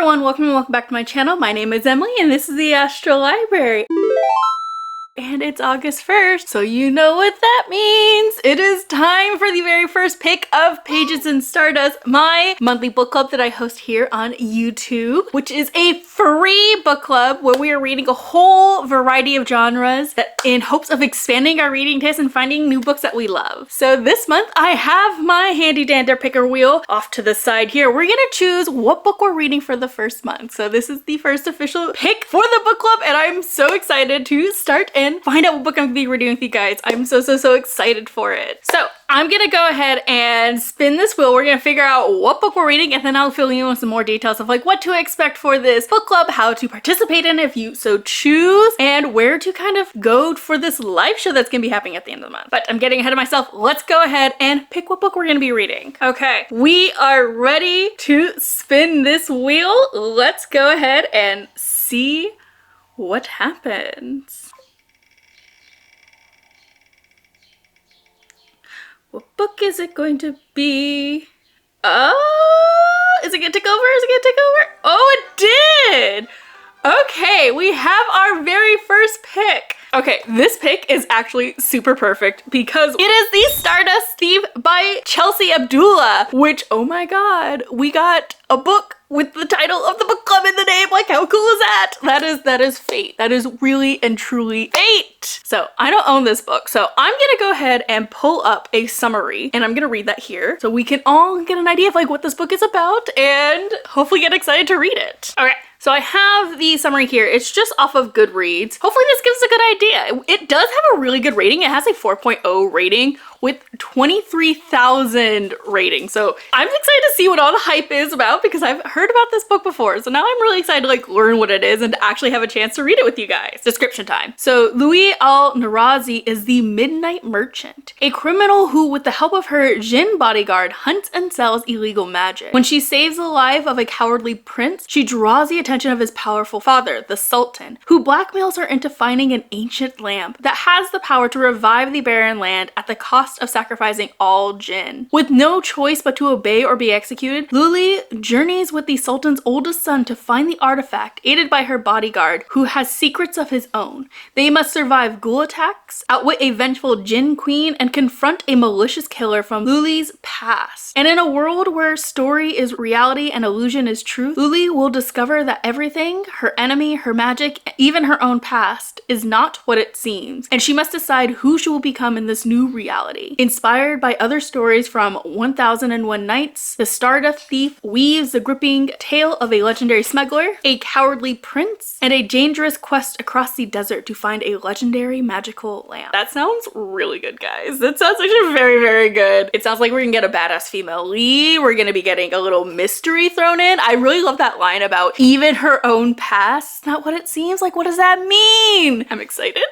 everyone, welcome back to my channel. My name is Emily and this is the Astral Library. And it's August 1st, so you know what that means. It is time for the very first pick of Pages Stardust, my monthly book club that I host here on YouTube, which is a free book club where we are reading a whole variety of genres in hopes of expanding our reading taste and finding new books that we love. So this month I have my handy dandy picker wheel off to the side here. We're gonna choose what book we're reading for the first month. So this is the first official pick for the book club and I'm so excited to start and find out what book I'm gonna be reading with you guys. I'm so excited for it. So I'm gonna go ahead and spin this wheel. We're gonna figure out what book we're reading and then I'll fill you in with some more details of like what to expect for this book club, how to participate in it if you so choose, and where to kind of go for this live show that's gonna be happening at the end of the month. But I'm getting ahead of myself. Let's go ahead and pick what book we're gonna be reading. Okay, we are ready to spin this wheel. Let's go ahead and see what happens. What book is it going to be? Oh, is it gonna take over? Is it gonna take over? Oh, it did! Okay, we have our very first pick. Okay, this pick is actually super perfect because it is The Stardust Thief by Chelsea Abdullah, which, oh my god, we got a book with the title of the book club in the name. Like, how cool is that? That is fate. That is really and truly fate. So I don't own this book, so I'm gonna go ahead and pull up a summary and I'm gonna read that here so we can all get an idea of like what this book is about and hopefully get excited to read it. Okay. So I have the summary here. It's just off of Goodreads. Hopefully this gives us a good idea. It does have a really good rating. It has a 4.0 rating with 23,000 ratings. So I'm excited to see what all the hype is about because I've heard about this book before. So now I'm really excited to like learn what it is and to actually have a chance to read it with you guys. Description time. So Louis Al-Narazi is the Midnight Merchant, a criminal who with the help of her Jinn bodyguard hunts and sells illegal magic. When she saves the life of a cowardly prince, she draws the attention of his powerful father, the Sultan, who blackmails her into finding an ancient lamp that has the power to revive the barren land at the cost of sacrificing all Jinn. With no choice but to obey or be executed, Luli journeys with the Sultan's oldest son to find the artifact, aided by her bodyguard, who has secrets of his own. They must survive ghoul attacks, outwit a vengeful Jinn queen, and confront a malicious killer from Luli's past. And in a world where story is reality and illusion is truth, Luli will discover that everything, her enemy, her magic, even her own past, is not what it seems, and she must decide who she will become in this new reality. Inspired by other stories from 1001 Nights, the Stardust Thief weaves the gripping tale of a legendary smuggler, a cowardly prince, and a dangerous quest across the desert to find a legendary magical lamp. That sounds really good, guys. That sounds actually very good. It sounds like we're gonna get a badass female lead. We're gonna be getting a little mystery thrown in. I really love that line about even her own past, not what it seems. Like, what does that mean? I'm excited.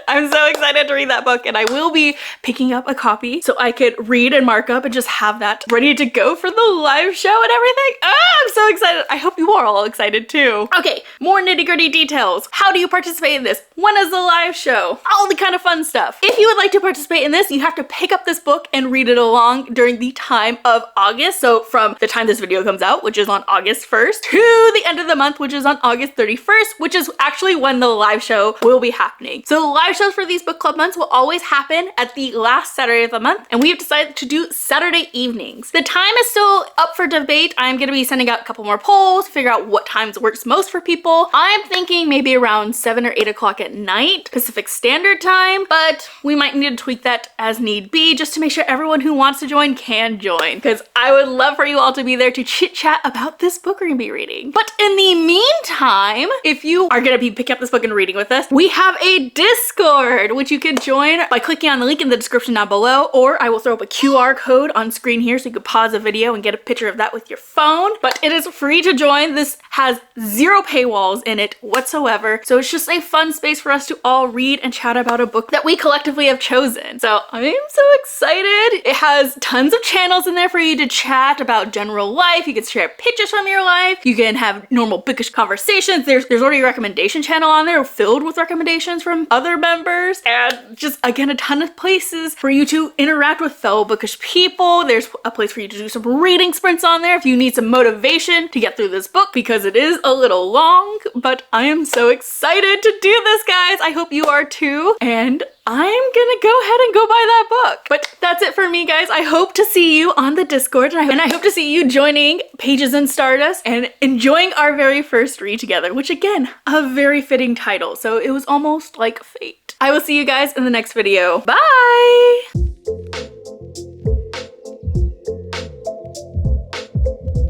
I'm so excited to read that book and I will be picking up a copy so I could read and mark up and just have that ready to go for the live show and everything. I'm so excited. I hope you are all excited too. Okay, more nitty-gritty details. How do you participate in this? When is the live show? All the kind of fun stuff. If you would like to participate in this, you have to pick up this book and read it along during the time of August. So from the time this video comes out, which is on August 1st, to the end of the month, which is on August 31st, which is actually when the live show will be happening. So the live shows for these book club months will always happen at the last Saturday of the month, and we have decided to do Saturday evenings. The time is still up for debate. I'm gonna be sending out a couple more polls to figure out what times works most for people. I'm thinking maybe around 7 or 8 o'clock at night, Pacific Standard Time, but we might need to tweak that as need be just to make sure everyone who wants to join can join, because I would love for you all to be there to chit chat about this book we're gonna be reading. But in the meantime, if you are gonna be picking up this book and reading with us, we have a Discord, which you can join by clicking on the link in the description down below, or I will throw up a QR code on screen here so you can pause the video and get a picture of that with your phone. But it is free to join. This has 0 paywalls in it whatsoever, so it's just a fun space for us to all read and chat about a book that we collectively have chosen. So I am so excited. It has tons of channels in there for you to chat about general life. You can share pictures from your life. You can have normal bookish conversations. There's already a recommendation channel on there filled with recommendations from other members, and just again a ton of places for you to interact with fellow bookish people. There's a place for you to do some reading sprints on there if you need some motivation dedication to get through this book because it is a little long, but I am so excited to do this, guys. I hope you are too. And I'm gonna go ahead and go buy that book. But that's it for me, guys. I hope to see you on the Discord, and I hope to see you joining Pages and Stardust and enjoying our very first read together, which again, a very fitting title. So it was almost like fate. I will see you guys in the next video. Bye!